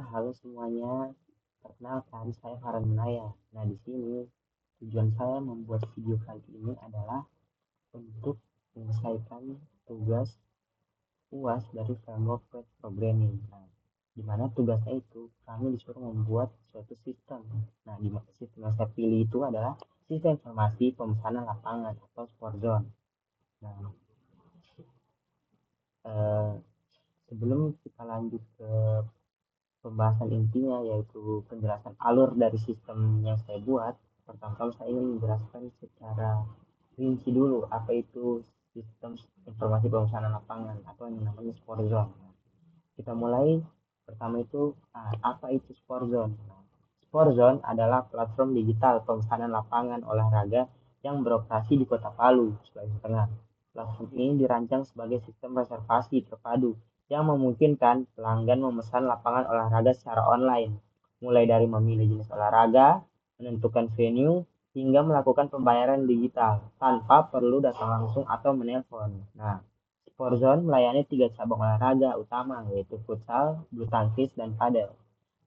halo semuanya. Perkenalkan, saya Farhan Munaya. Nah, di sini tujuan saya membuat video kali ini adalah untuk menyelesaikan tugas UAS dari framework web programming. Nah, di mana tugasnya itu kami disuruh membuat suatu sistem. Nah, di sistem yang saya pilih itu adalah sistem informasi pemesanan lapangan atau Sporzone. Nah, eh, sebelum kita lanjut ke pembahasan intinya yaitu penjelasan alur dari sistem yang saya buat. Pertama-tama saya ingin menjelaskan secara rinci dulu apa itu sistem informasi pemesanan lapangan atau yang namanya Sporzone. Kita mulai pertama itu apa itu Sporzone? Sporzone adalah platform digital pemesanan lapangan olahraga yang beroperasi di Kota Palu, Sulawesi Tengah. Platform ini dirancang sebagai sistem reservasi terpadu yang memungkinkan pelanggan memesan lapangan olahraga secara online, mulai dari memilih jenis olahraga, menentukan venue, hingga melakukan pembayaran digital tanpa perlu datang langsung atau menelpon. Nah, Sportzone melayani 3 cabang olahraga utama yaitu futsal, bulu tangkis, dan padel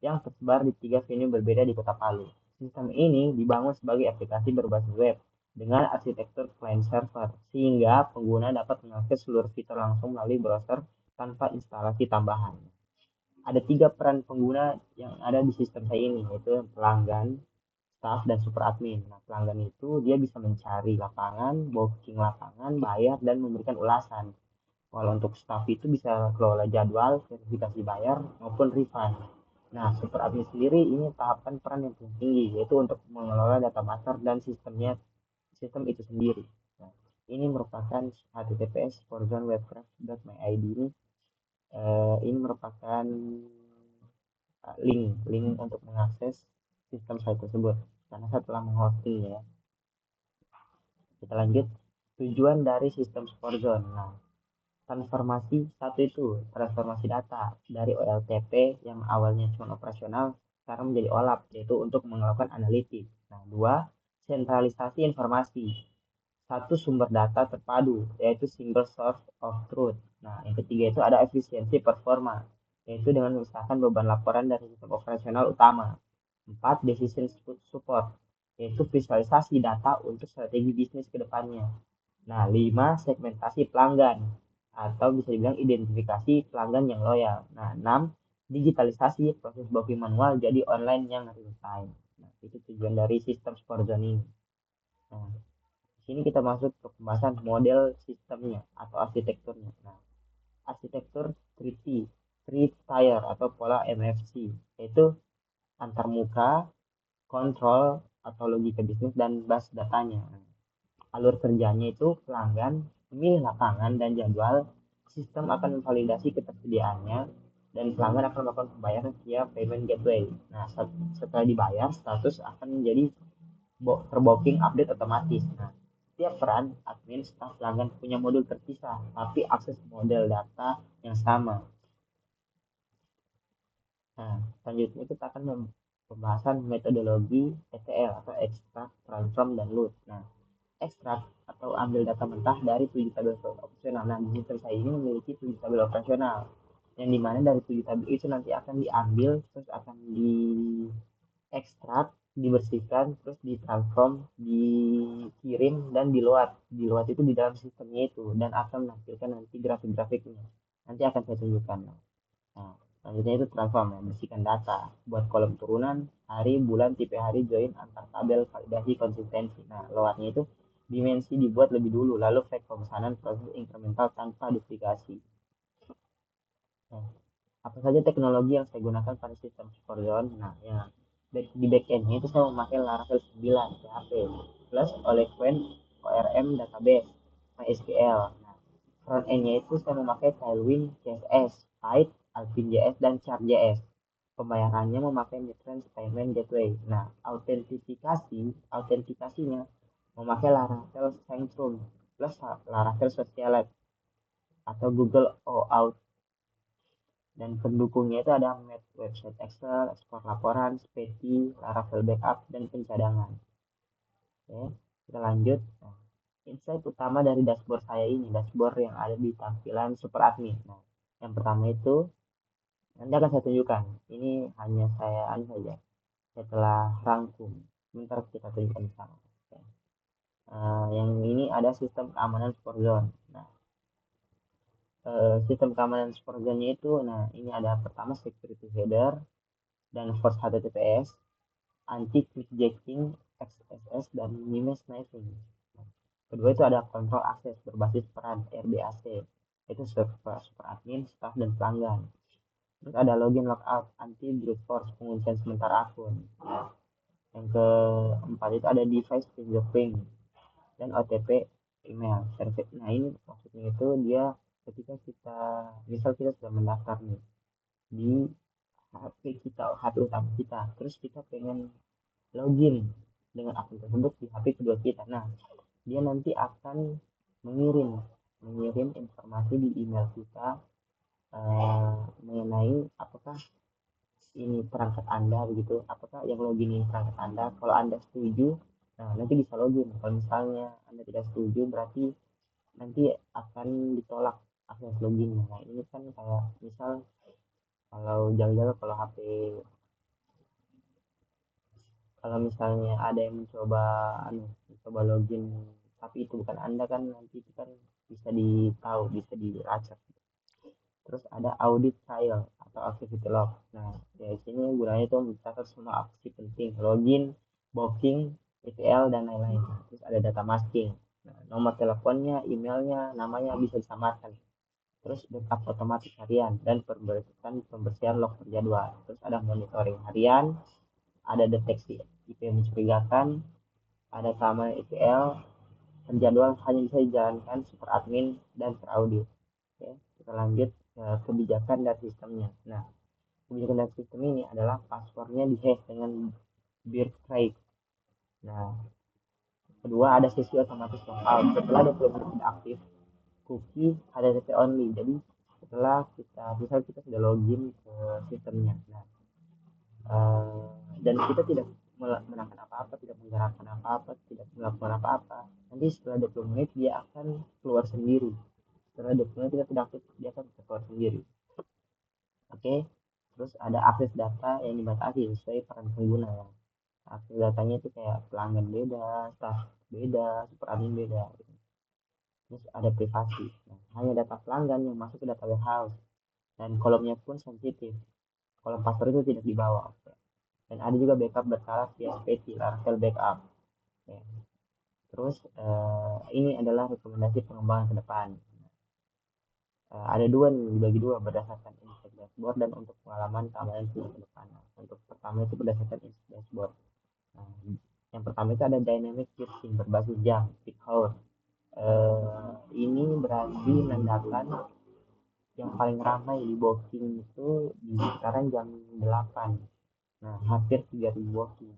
yang tersebar di 3 venue berbeda di Kota Palu. Sistem ini dibangun sebagai aplikasi berbasis web dengan arsitektur client server, sehingga pengguna dapat mengakses seluruh fitur langsung melalui browser tanpa instalasi tambahan. Ada 3 peran pengguna yang ada di sistem saya ini, yaitu pelanggan, staff, dan super admin. Nah, pelanggan itu dia bisa mencari lapangan, booking lapangan, bayar, dan memberikan ulasan. Kalau untuk staff itu bisa kelola jadwal, verifikasi bayar, maupun refund. Nah, super admin sendiri ini tahapan peran yang paling tinggi, yaitu untuk mengelola data master dan sistem itu sendiri. Nah, ini merupakan https forzonewebcraft.myid ini merupakan link untuk mengakses sistem saya tersebut karena saya telah menghosting ya. Kita lanjut tujuan dari sistem Sporzone. Nah, transformasi satu itu transformasi data dari OLTP yang awalnya cuma operasional sekarang menjadi OLAP yaitu untuk melakukan analitik. Nah, dua sentralisasi informasi. Satu sumber data terpadu yaitu single source of truth. Nah, yang ketiga itu ada efisiensi performa yaitu dengan memisahkan beban laporan dari sistem operasional utama. Empat decision support yaitu visualisasi data untuk strategi bisnis ke depannya. Nah, 5 segmentasi pelanggan atau bisa dibilang identifikasi pelanggan yang loyal. Nah, 6 digitalisasi proses booking manual jadi online yang real time. Nah, itu tujuan dari sistem Sporzone ini. Nah, di sini kita masuk ke pembahasan model sistemnya atau arsitekturnya. Nah, arsitektur 3T, 3 tier atau pola MFC, yaitu antarmuka, kontrol atau logika bisnis dan bus datanya. Alur kerjanya itu pelanggan memilih lapangan dan jadwal, sistem akan memvalidasi ketersediaannya, dan pelanggan akan melakukan pembayaran via payment gateway. Nah, setelah dibayar, status akan menjadi terbooking update otomatis. Nah, setiap peran admin staf pelanggan punya modul terpisah, tapi akses model data yang sama. Nah, selanjutnya kita akan pembahasan metodologi ETL atau extract, transform, dan load. Nah, ekstrak atau ambil data mentah dari 7 tabel operasional. Nah, di sistem saya ini memiliki 7 tabel operasional, yang dimana dari 7 tabel itu nanti akan diambil, terus akan diekstrak, dibersihkan, terus ditransform, dikirim, dan diload. Diload itu di dalam sistemnya itu, dan akan menampilkan nanti grafik-grafiknya. Nanti akan saya tunjukkan. Nah, selanjutnya itu transform ya, bersihkan data. Buat kolom turunan, hari, bulan, tipe hari, join, antar tabel, validasi, konsistensi. Nah, loadnya itu dimensi dibuat lebih dulu, lalu flag pemesanan proses incremental tanpa duplikasi. Nah, apa saja teknologi yang saya gunakan pada sistem Sporzone? Nah, ya, di backendnya itu saya memakai Laravel 9 PHP plus Eloquent ORM database MySQL. Nah, front endnya itu saya memakai Tailwind CSS, Python, Alpine.js, dan Chart.js. Pembayarannya memakai Midrange Payment Gateway. Nah, autentikasinya memakai Laravel Sanctum plus Laravel Socialite atau Google OAuth, dan pendukungnya itu ada Map website Excel, ekspor laporan, SPT, Laravel backup, dan pencadangan. Oke, kita lanjut. Nah, insight utama dari dashboard saya ini, dashboard yang ada di tampilan super admin. Nah, yang pertama itu Nanti akan saya tunjukkan. Ini hanya saya saja. Saya telah rangkum. Sebentar kita tunjukkan sama. Yang ini ada sistem keamanan sport zone. Nah, sistem keamanan sport zone itu, nah ini ada pertama security header dan force HTTPS, anti clickjacking, XSS, dan image sniping. Kedua itu ada kontrol akses berbasis peran RBAC, itu super admin, staff, dan pelanggan. Terus ada login logout, anti brute force, penguncian sementara akun. Yang keempat itu ada device fingerprint dan OTP email service. Nah ini maksudnya itu dia ketika kita misal kita sudah mendaftar nih di HP kita, HP utama kita, terus kita pengen login dengan akun tersebut di HP kedua kita. Nah, dia nanti akan mengirim mengirim informasi di email kita mengenai apakah ini perangkat Anda begitu, apakah yang login ini perangkat Anda. Kalau Anda setuju, nah nanti bisa login. Kalau misalnya Anda tidak setuju, berarti nanti akan ditolak akses loginnya. Nah ini kan kayak misal kalau jaga-jaga kalau HP, kalau misalnya ada yang mencoba login tapi itu bukan Anda, kan nanti itu kan bisa ditahu, bisa dilacak. Terus ada audit trial atau activity log. Nah, di sini gunanya itu mencatat semua aksi penting, login, booking, ETL, dan lain-lain. Terus ada data masking. Nah, nomor teleponnya, emailnya, namanya bisa disamarkan. Terus backup otomatis harian dan pembersihan log terjadwal. Terus ada monitoring harian, ada deteksi IP mencurigakan, ada keamanan ETL, penjadwal hanya bisa dijalankan super admin dan teraudit. Oke, kita lanjut ke kebijakan dan sistemnya. Nah, kebijakan dan sistem ini adalah passwordnya dihash dengan Bitcrack. Nah, kedua ada sesi otomatis logout. Setelah 20 menit tidak aktif, cookie HTTP only. Jadi setelah kita sudah login ke sistemnya. Nah, dan kita tidak menangkan apa-apa, tidak menggerakkan apa-apa, tidak melakukan apa-apa. Nanti setelah 20 menit dia akan keluar sendiri. Setelah 20 menit kita tidak aktif, dia akan keluar sendiri. Oke, terus ada akses data yang dibatasi sesuai peran pengguna ya. Akses datanya itu kayak pelanggan beda, staff beda, super admin beda. Gitu. Terus ada privasi. Nah, hanya data pelanggan yang masuk ke data warehouse dan kolomnya pun sensitif. Kolom password itu tidak dibawa. Dan ada juga backup berkala via SPT, Laravel Backup. Oke. Terus ini adalah rekomendasi pengembangan ke depan. Ada dua nih, dibagi dua berdasarkan insight dashboard dan untuk pengalaman keamanan ke depan. Untuk pertama itu berdasarkan insight dashboard. Nah, yang pertama itu ada dynamic shifting berbasis jam, peak hour. Ini berarti menandakan yang paling ramai di booking itu di sekarang jam 8. Nah, hampir 3.000 booking.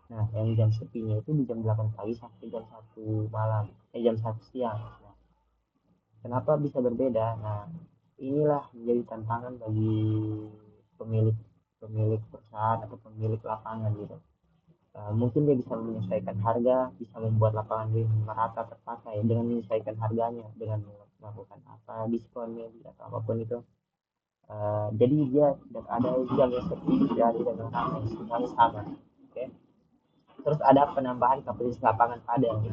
Nah, yang jam sepinya itu di jam 8 pagi sampai jam 1 malam, jam 1 siang. Nah, kenapa bisa berbeda? Nah, inilah menjadi tantangan bagi pemilik pemilik perusahaan atau pemilik lapangan gitu. Mungkin dia bisa menyesuaikan harga, bisa membuat lapangan lebih merata terpakai dengan menyesuaikan harganya, dengan melakukan apa diskonnya atau apapun itu. Jadi dia tidak ada jam yang sepi, tidak ada jam yang ramai, semuanya sama. Oke. Terus ada penambahan kapasitas lapangan padang.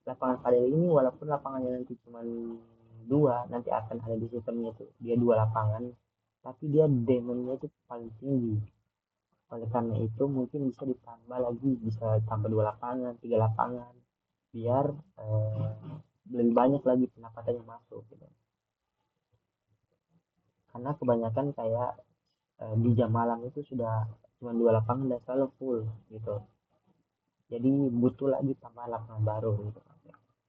Lapangan padang ini walaupun lapangannya nanti cuma dua, nanti akan ada di sistemnya itu dia dua lapangan, tapi dia demandnya itu paling tinggi. Oleh karena itu mungkin bisa ditambah lagi, bisa tambah dua lapangan, tiga lapangan, biar lebih banyak lagi pendapatan yang masuk gitu. Karena kebanyakan kayak di jam malam itu sudah cuma dua lapangan dan selalu full gitu. Jadi butuh lagi tambah lapangan baru gitu.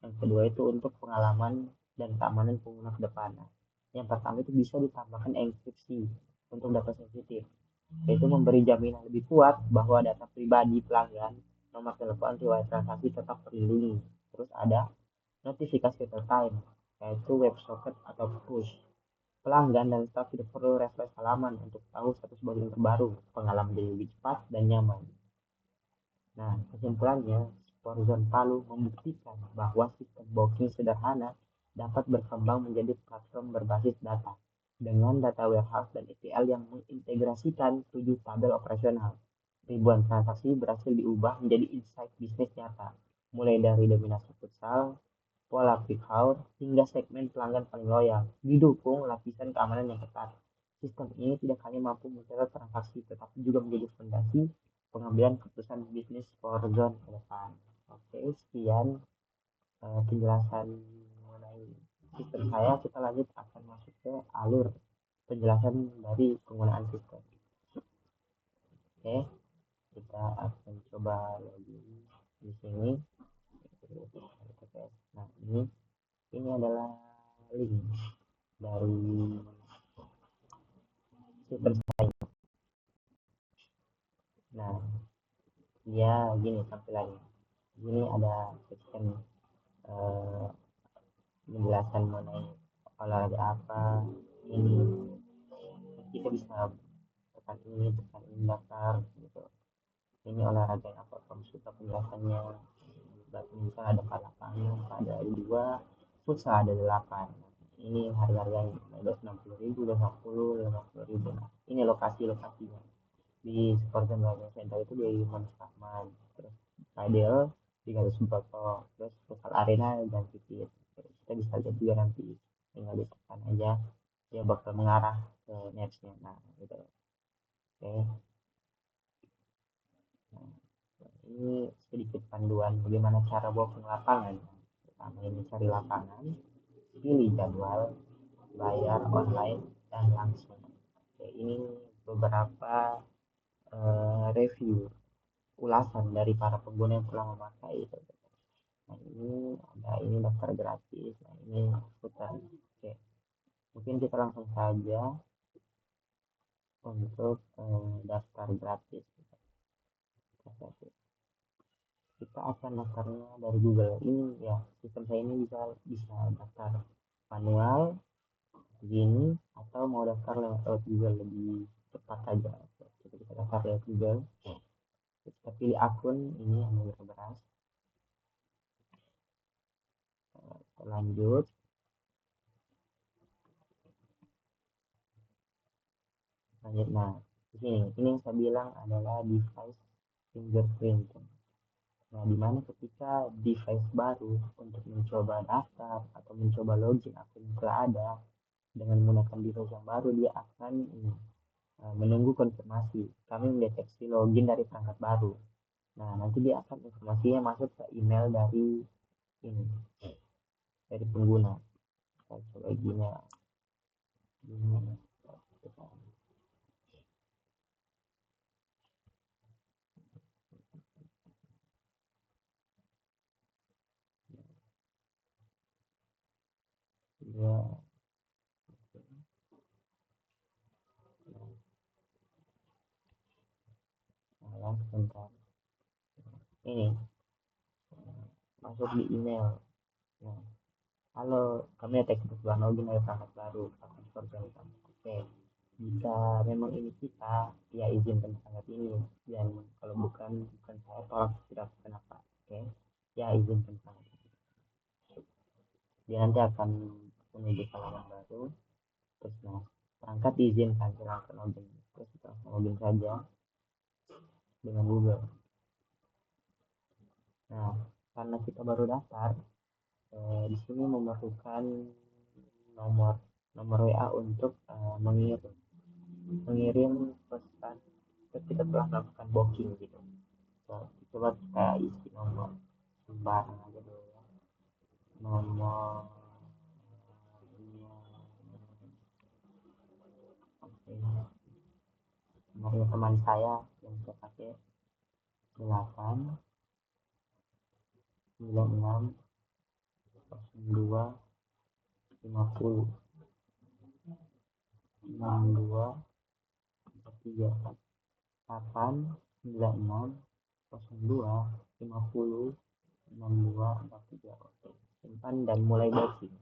Yang kedua itu untuk pengalaman dan keamanan pengguna ke depan. Yang pertama itu bisa ditambahkan enkripsi untuk data sensitif, yaitu memberi jaminan lebih kuat bahwa data pribadi pelanggan, nomor telepon, riwayat transaksi tetap terlindungi. Terus ada notifikasi real time, yaitu WebSocket atau push. Pelanggan dan staf tidak perlu refresh halaman untuk tahu status bagian terbaru. Pengalaman jadi lebih cepat dan nyaman. Nah, kesimpulannya, Sporzone Palu membuktikan bahwa sistem booking sederhana dapat berkembang menjadi platform berbasis data dengan data warehouse dan ETL yang mengintegrasikan 7 tabel operasional. Ribuan transaksi berhasil diubah menjadi insight bisnis nyata, mulai dari dominasi futsal, pola pick out, hingga segmen pelanggan paling loyal, didukung lapisan keamanan yang ketat. Sistem ini tidak hanya mampu mencatat transaksi, tetapi juga menjadi fondasi pengambilan keputusan bisnis for zone ke depan. Oke, sekian penjelasan mengenai sistem saya. Kita lanjut akan masuk ke alur penjelasan dari penggunaan sistem. Oke, kita akan coba login di sini. Nah, ini adalah link dari sistem saya. Nah, dia gini tampilannya. Ini ada section eh, menjelaskan mengenai olahraga apa. Ini kita bisa tekan ini daftar gitu. Ini olahraga yang apa kamu suka penjelasannya. Badminton ada 4 lapangan, ada 2, futsal ada 8. Ini harga-harganya 260.000, 250.000. Nah, ini lokasi-lokasinya di Sports Development Center itu di Manustraman, terus Padel di Garis Subroto, terus futsal arena dan Pipit. Kita bisa lihat juga nanti, tinggal ditekan aja dia bakal mengarah ke netsnya. Nah gitu. Oke. Nah, ini sedikit panduan bagaimana cara booking lapangan. Pertama ini cari lapangan, pilih jadwal, bayar online dan langsung. Oke, ini beberapa review ulasan dari para pengguna yang telah memakai itu. Nah ini daftar gratis. Nah ini putar. Oke, mungkin kita langsung saja untuk daftar gratis. Kita akan daftarnya dari Google. Ini ya sistem saya ini bisa daftar manual begini atau mau daftar lewat Google lebih cepat aja. Kita daftar lewat Google. Kita pilih akun ini yang beras. Lanjut. Nah ini yang saya bilang adalah device fingerprint. Nah, dimana ketika device baru untuk mencoba daftar atau mencoba login akun yang telah ada dengan menggunakan device yang baru, dia akan menunggu konfirmasi. Kami mendeteksi login dari perangkat baru. Nah, nanti dia akan informasinya masuk ke email dari ini, dari pengguna. Kita coba gini. Ya, nah, sebentar. Ini masuk di email. Nah, halo, kami ada kebutuhan login dari perangkat baru. Akan seperti itu. Oke, jika memang ini kita, ya izinkan sangat ini. Dan kalau bukan saya tolak tidak kenapa. Oke, ya izinkan sangat. Dia nanti akan menuju halaman baru. Terus nah, perangkat diizinkan silahkan login. Terus kita login saja dengan Google. Nah, karena kita baru daftar, di sini memerlukan nomor WA untuk mengirim pesan ketika telah melakukan booking gitu. So, coba kita isi nomor sembarang aja dulu ya. Nomor nomornya teman saya yang saya pakai 8 96 02 50 62 3 8 96 02 50 62 43. Oke, simpan dan mulai booking.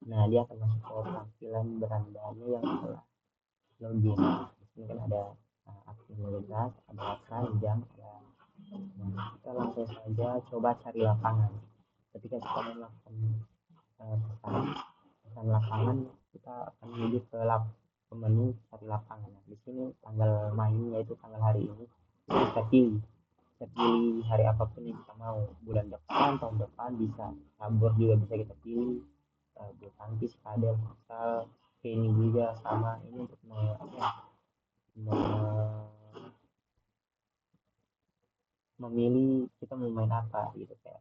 Nah, dia akan masuk ke tampilan berandanya yang telah login. Ini kan ada aktivitas, ada jam, ada. Nah, kita langsung saja coba cari lapangan. Ketika kita melakukan pesan lapangan, kita kita akan menuju ke menu cari lapangan. Nah, di sini tanggal mainnya itu tanggal hari ini kita pilih hari apapun yang kita mau, bulan depan, tahun depan bisa, cabur juga bisa kita pilih, bulu tangkis, padel, futsal, ini juga sama. Ini untuk memilih kita mau main apa gitu. Kayak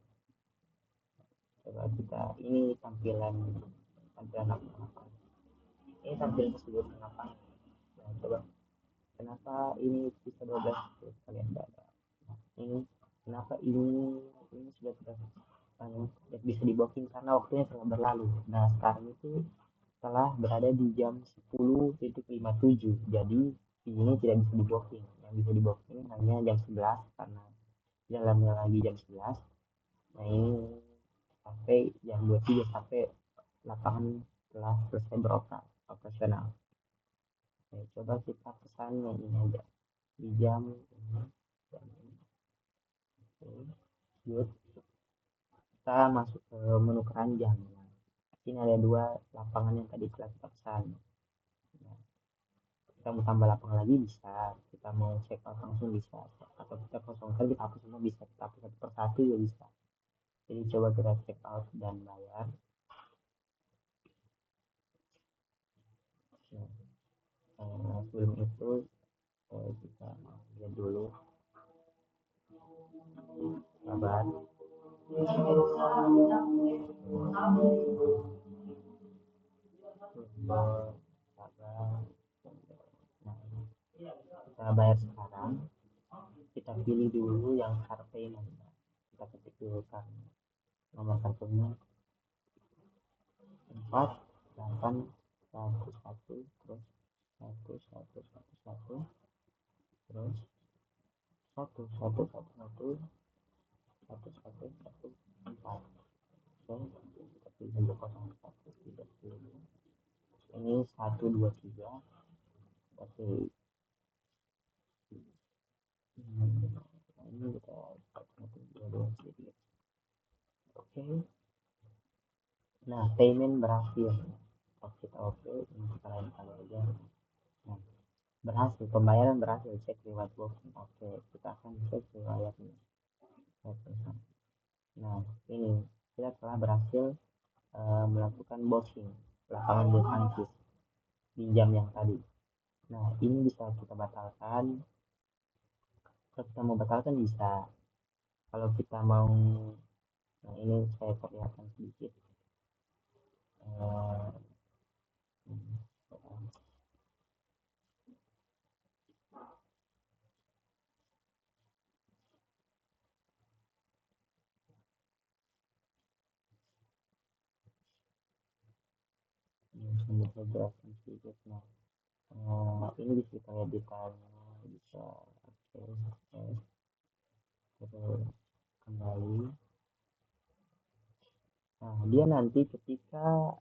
coba kita ini tampilan tampilan apa, ini tampilan keseluruhan lapangan. Nah, coba kenapa ini bisa 12 kalian ada. Nah, ini kenapa ini sudah tidak bisa di booking karena waktunya telah berlalu. Nah, sekarang itu telah berada di jam 10.57, jadi ini tidak bisa di booking. Yang bisa di booking hanya jam 11 karena jalannya lagi jam 11. Nah, ini sampai jam 23 sampai lapangan telah selesai operasional. Oke, coba kita pesan yang ini aja di jam ini, jam ini. Oke, good. Kita masuk ke menu keranjang. Nah, ini ada dua lapangan yang tadi telah kita pesan. Nah, kita mau tambah lapangan lagi bisa, kita mau check out langsung bisa, atau kita kosongkan kita hapus semua bisa, kita hapus satu persatu juga bisa. Jadi coba kita check out dan bayar. Nah, sebelum itu kita lihat dulu kabar. Kita bayar sekarang, kita pilih dulu yang card payment. Kita ketik dulu kan nomor kartunya 4811, terus 1111, terus 1111, 1114. Kita pilih aja 0130. Ini 123. Oke, ini kita 123. Oke, nah payment berhasil. Kita oke, ini kita lain kali aja. Nah, berhasil, pembayaran berhasil, cek riwayat booking. Oke, kita akan cek riwayatnya. Nah, ini kita telah berhasil melakukan booking lapangan bulu tangkis di jam yang tadi. Nah, ini bisa kita batalkan. Kalau kita mau batalkan bisa. Kalau kita mau, nah ini saya perlihatkan sedikit. Uh, saya jelaskan sedikit. Nah, ini bisa kita lihat detailnya, bisa akses terus kembali. Nah, dia nanti ketika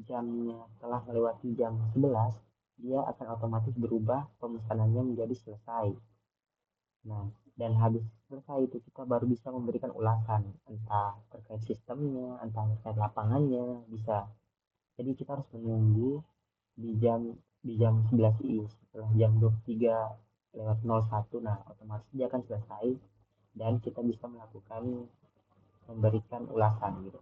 jamnya telah melewati jam 11, dia akan otomatis berubah pemesanannya menjadi selesai. Nah, dan habis selesai itu kita baru bisa memberikan ulasan, entah terkait sistemnya, entah terkait lapangannya, bisa. Jadi kita harus menunggu di jam 11 ini, setelah jam 23:01, nah otomatis dia akan selesai dan kita bisa memberikan ulasan gitu.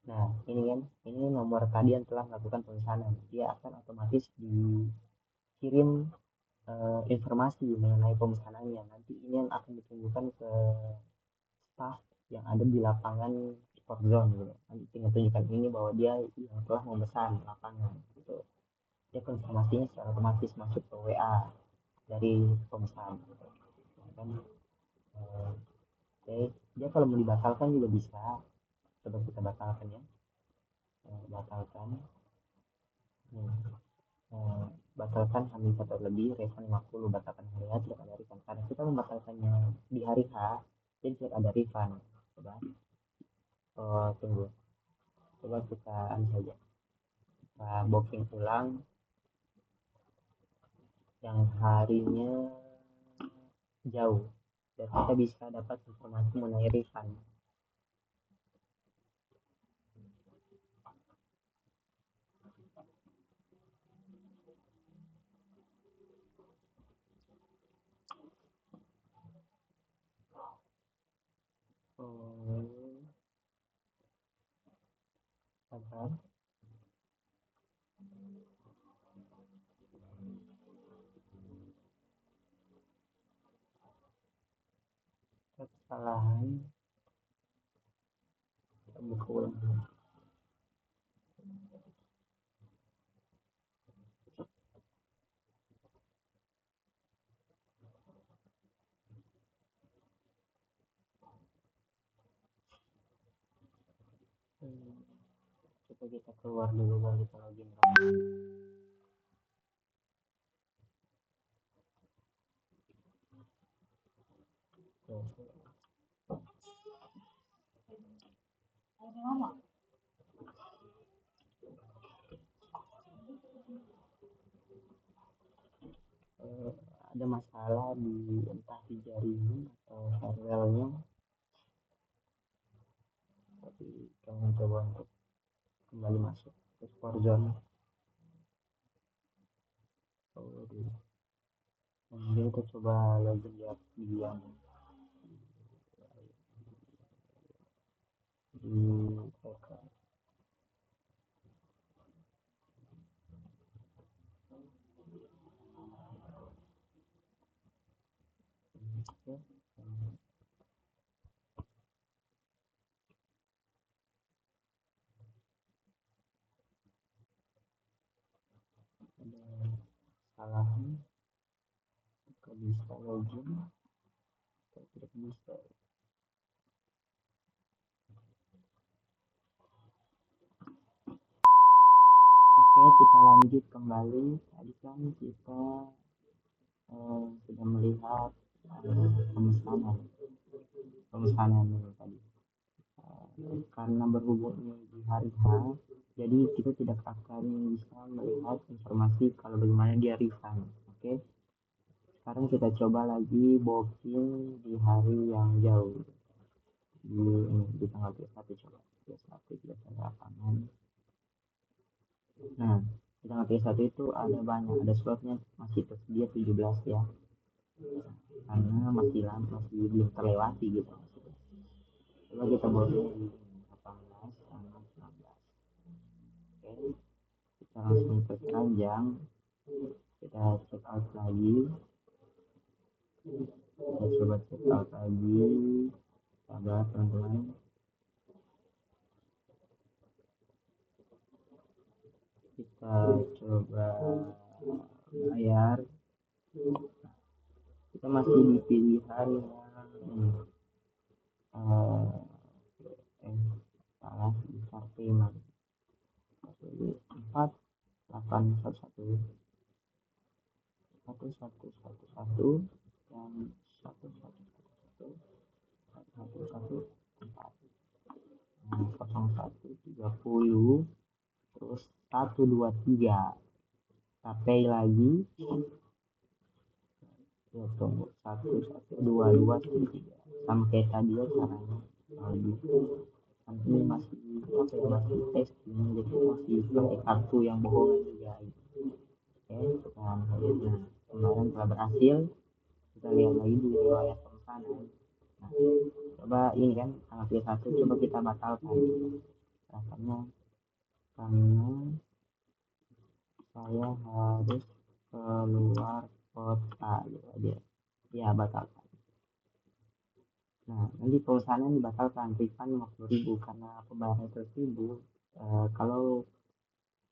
Nah, ini kan, ini nomor tadi yang telah melakukan pemesanan, dia akan otomatis dikirim informasi mengenai pemesanannya. Nanti ini yang akan ditunjukkan ke staff yang ada di lapangan sport zone gitu. Nanti tinggal tunjukkan ini bahwa dia yang telah memesan lapangan gitu. Dia informasinya secara otomatis masuk ke WA dari pemesan gitu. Nah, kan dia kalau mau dibatalkan juga bisa. Coba kita batalkan ya. Batalkan. Batalkan hamil 1 lebih, refund 50, batalkan hari H, tidak ada refund. Karena kita membatalkannya di hari H, jadi tidak ada refund. Coba tunggu, coba kita saja, kita booking ulang yang harinya jauh, dan kita bisa dapat informasi mengenai refund. Sabar. Kesalahan buku ulang. Coba kita keluar dulu baru kita login kembali. Ada masalah di entah di jaringan atau firewallnya, tapi kalian coba untuk kembali masuk ke Warzone. Kemudian kita coba login di yang di Oke. Ada kesalahan, tidak bisa login, tidak bisa. Oke, kita lanjut kembali. Tadi kan kita sudah melihat pemesanan ini tadi. Karena berhubung ini di hari H, jadi kita tidak akan bisa melihat informasi kalau bagaimana dia refund. Oke, sekarang kita coba lagi booking di hari yang jauh, di tanggal 31. Coba 31 kita cari lapangan. Nah, di tanggal 31 itu ada banyak, ada slotnya masih tersedia 17 ya, karena masih lama, masih belum terlewati gitu. Coba kita boleh di 18 sama 19. Oke, kita langsung ke keranjang, kita check out lagi, kita coba check out lagi. Sabar teman-teman, kita coba bayar. Kita masih di pilihan yang salah di payment 4811111 dan 1111 0130 terus 123. Sampai lagi ya, tunggu 1122 sampai tadi ya caranya lagi. Nanti masih testing, jadi masih pakai kartu yang bohong juga. Oke, nah kemarin telah berhasil. Kita lihat lagi di riwayat pemesanan. Nah, coba ini kan tanggal 31, coba kita batalkan rasanya karena saya harus keluar kota gitu aja ya, batalkan. Nah, nanti pemesanan dibatalkan, refund 50.000 karena pembayaran tersebut. Kalau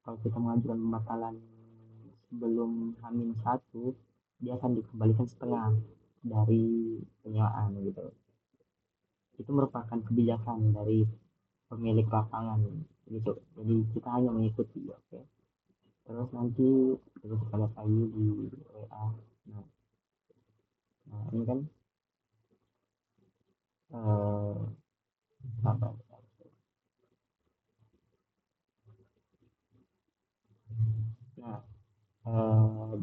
kita mengajukan pembatalan sebelum H-1, dia akan dikembalikan setengah dari penyewaan gitu. Itu merupakan kebijakan dari pemilik lapangan gitu, jadi kita hanya mengikuti. Oke, terus nanti kita lihat lagi di WA. Nah ini kan apa nah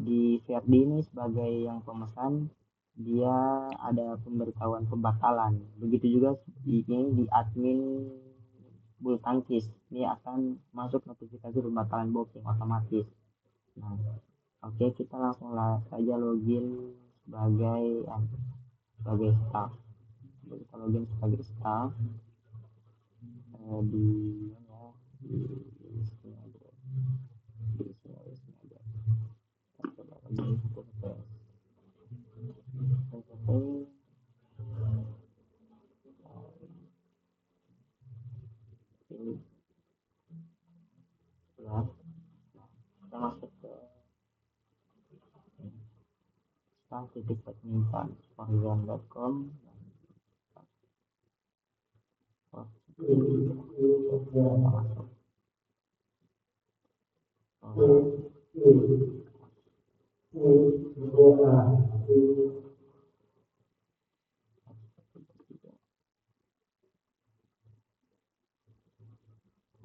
di VRD ini sebagai yang pemesan, dia ada pemberitahuan pembatalan. Begitu juga ini di admin bulu tangkis, ini akan masuk notifikasi pembatalan booking otomatis. Nah, oke, kita langsung saja login sebagai staff. Kita login sebagai staff di ini sini aja, di sini aja. Coba kembali ke ini ya. Kita masuk ke start.admin.horizon.com.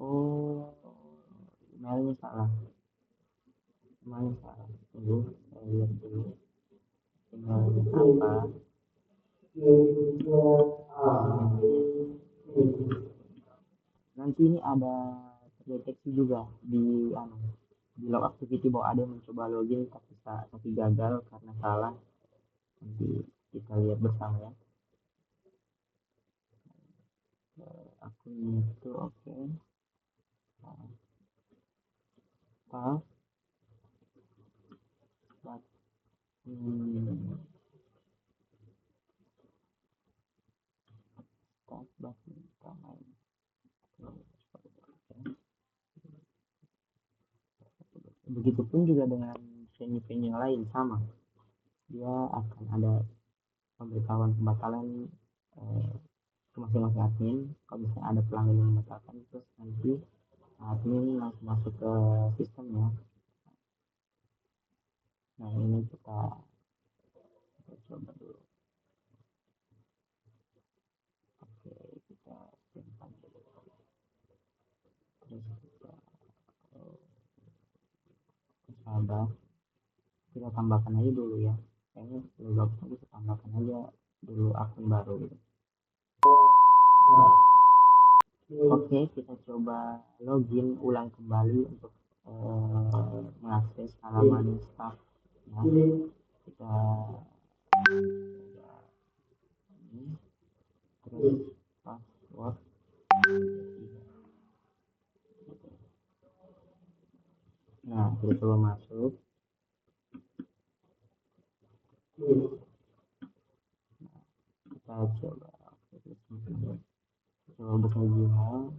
Oh, emailnya salah. Tunggu, saya lihat dulu emailnya apa. Nanti ini ada terdeteksi juga di log activity bahwa ada yang mencoba login tapi gagal karena salah. Nanti kita lihat bersama ya. Akunnya itu oke. Start button. Begitupun juga dengan venue-venue yang lain sama, dia akan ada pemberitahuan pembatalan ke masing-masing admin. Kalau misalnya ada pelanggan yang membatalkan, terus nanti admin langsung masuk ke sistemnya. Nah ini kita coba dulu. Oke, kita simpan dulu. Terus kita sabar, kita tambahkan aja dulu ya. Kayaknya lebih bagus kita tambahkan aja dulu akun baru gitu. Oke, kita coba login ulang kembali untuk mengakses halaman staff ya. Kita ini terus password. Nah, kita coba masuk. Kita coba buka Gmail.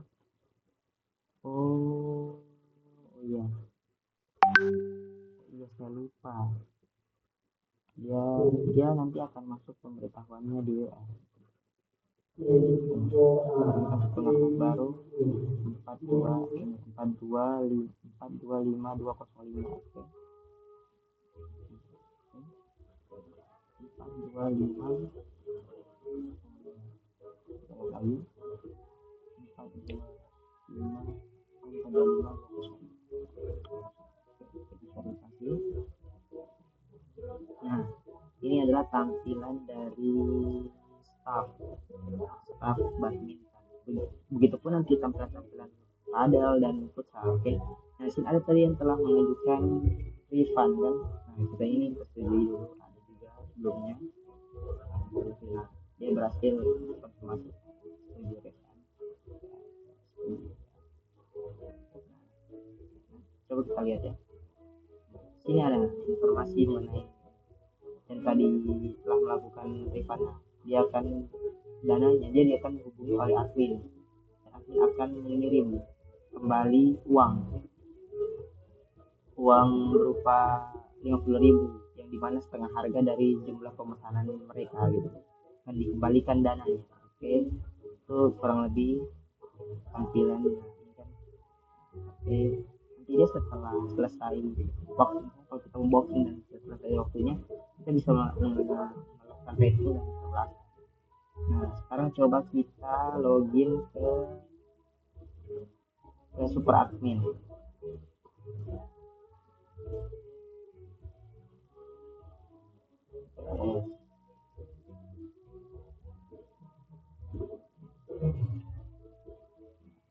Oh iya, saya lupa. Dia nanti akan masuk pemberitahuannya di WA. Masuk akun baru 425 205. Oke. 425 lagi 425 Nah, ini adalah tampilan dari staff badminton. Begitupun nanti tampilan padel dan futsal. Oke. Nah, sini ada tadi yang telah mengajukan refund kan. Nah, kita ini persetujui dulu. Ada juga sebelumnya. Nah, dia berhasil konfirmasi setuju refund. Coba kita lihat ya. Sini ada informasi mengenai yang tadi telah melakukan refund. Dia akan dananya dia akan dihubungi oleh admin. Admin akan mengirim kembali uang berupa 50.000 yang dimana setengah harga dari jumlah pemesanan mereka gitu, dan dikembalikan dananya. Oke, itu kurang lebih tampilan kan. Oke, nanti dia setelah selesai waktu, kalau kita unboxing dan selesai waktunya, kita bisa melakukan review dan kelas. Nah, sekarang coba kita login ke super admin.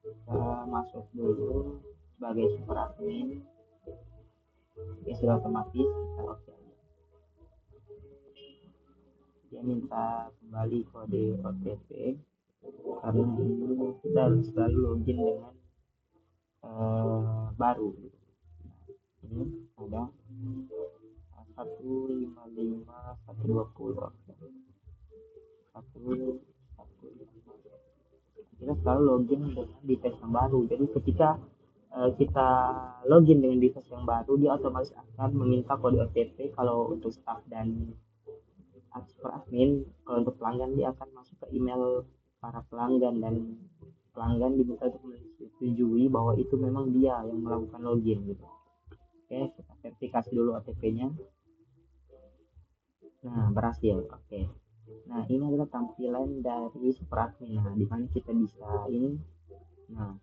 Kita masuk dulu sebagai super admin. Ya sudah otomatis, kita oke aja. Dia minta kembali kode OTP karena ini kita harus selalu login dengan baru gitu. Ini ada 155 120 kita selalu login dengan device yang baru. Jadi ketika kita login dengan device yang baru, dia otomatis akan meminta kode OTP kalau untuk staff dan super admin. Kalau untuk pelanggan, dia akan masuk ke email para pelanggan, dan pelanggan diminta untuk menyetujui bahwa itu memang dia yang melakukan login gitu. Oke, kita verifikasi dulu OTP-nya. Nah, berhasil. Oke. Nah, ini adalah tampilan dari super admin. Nah, di mana kita bisa ini. Nah,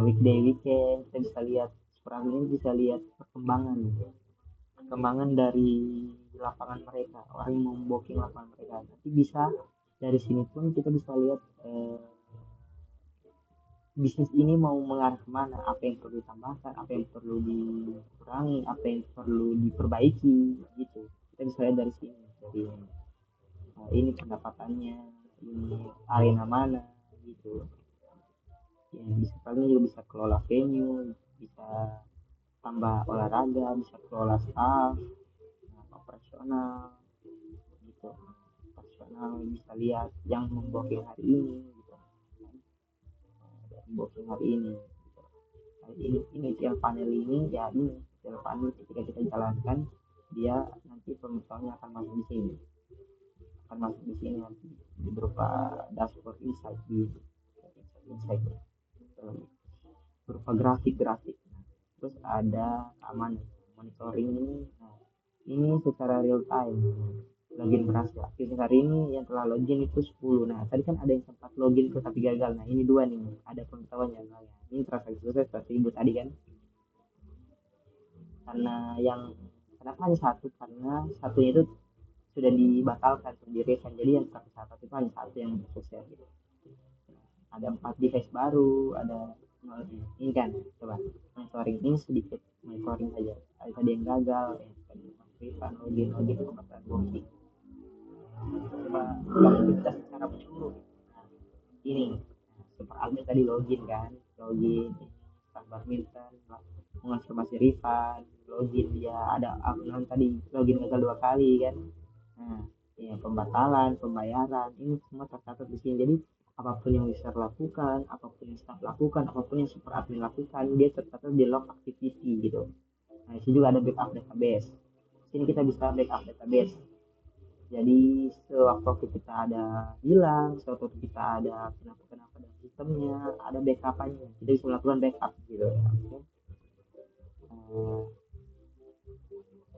weekday, weekend, kita bisa lihat super admin ini, bisa lihat perkembangan dari lapangan mereka, orang yang membooking lapangan mereka. Nanti bisa dari sini pun kita bisa lihat bisnis ini mau mengarah kemana, apa yang perlu ditambahkan, apa yang perlu dikurangi, apa yang perlu diperbaiki gitu. Kita bisa lihat dari sini, dari ini pendapatannya, ini arena mana gitu. Ya, bisa kalian juga bisa kelola venue, bisa tambah olahraga, bisa kelola staff, operasional gitu. Operasional bisa lihat yang membooking hari ini gitu. Membooking hari ini gitu. Ini tiap panel ini ya, ini tiap panel ketika kita jalankan, dia nanti pemberitahuannya akan masuk di sini, nanti berupa dashboard insight di insight berupa grafik. Terus ada monitoring ini. Nah, ini secara real time login berhasil. Aktif hari ini yang telah login itu 10. Nah, tadi kan ada yang sempat login tapi gagal. Nah, ini 2 nih, ada pemberitahuannya. Nah, ini transaksi selesai seperti ibu tadi kan. Karena yang kenapa hanya satu, karena satunya itu sudah dibatalkan, kan. Jadi yang tercatat itu hanya satu yang sukses gitu. Ada 4 device baru, ada ini kan, coba monitoring ini sedikit monitoring saja. Ada tadi yang gagal, aktifan login pembayaran booking. Coba aktivitas secara menyeluruh. Nah, ini super admin tadi login kan, login badminton, mengonfirmasi refund, login dia ada akun tadi, login gagal 2 kali kan. Nah, ya pembatalan, pembayaran, ini semua tercatat di sini. Jadi apapun yang user lakukan, apapun yang staff lakukan, apapun yang super admin lakukan, dia tercatat di log activity gitu. Nah, di sini juga ada backup database. Sini kita bisa backup database. Jadi sewaktu kita ada hilang, sewaktu kita ada kenapa dengan sistemnya, ada backupannya. Kita bisa melakukan backup gitu.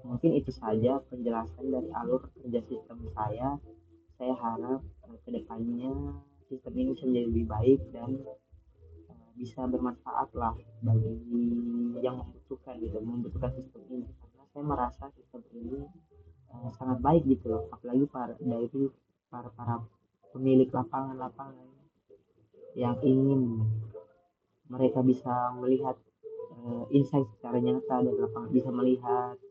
Mungkin itu saja penjelasan dari alur kerja sistem saya. Saya harap kedepannya sistem ini bisa menjadi lebih baik dan bisa bermanfaat lah bagi yang membutuhkan sistem ini, karena saya merasa sistem ini sangat baik gitu loh, apalagi para pemilik lapangan yang ingin mereka bisa melihat insight secara nyata dari lapangan, bisa melihat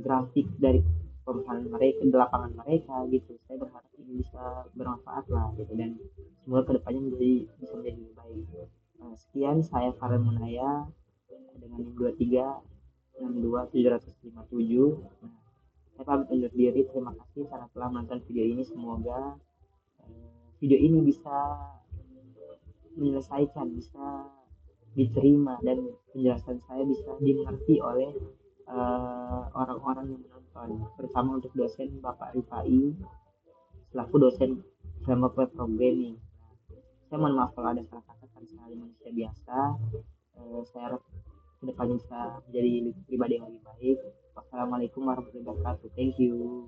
grafik dari perusahaan mereka di lapangan mereka gitu. Saya berharap ini bisa bermanfaat lah gitu, dan semoga kedepannya bisa menjadi lebih baik. Sekian, saya Farhan Munaya dengan 2362 757. Nah, saya pamit undur diri. Terima kasih karena telah menonton video ini. Semoga video ini bisa menyelesaikan, bisa diterima, dan penjelasan saya bisa dimengerti oleh orang-orang yang menonton, terutama untuk dosen Bapak Rifai selaku dosen framework web programming. Saya mohon maaf kalau ada salah kata, karena saya manusia biasa. Saya harap kedepannya bisa menjadi pribadi yang lebih baik. Wassalamualaikum warahmatullahi wabarakatuh. Thank you.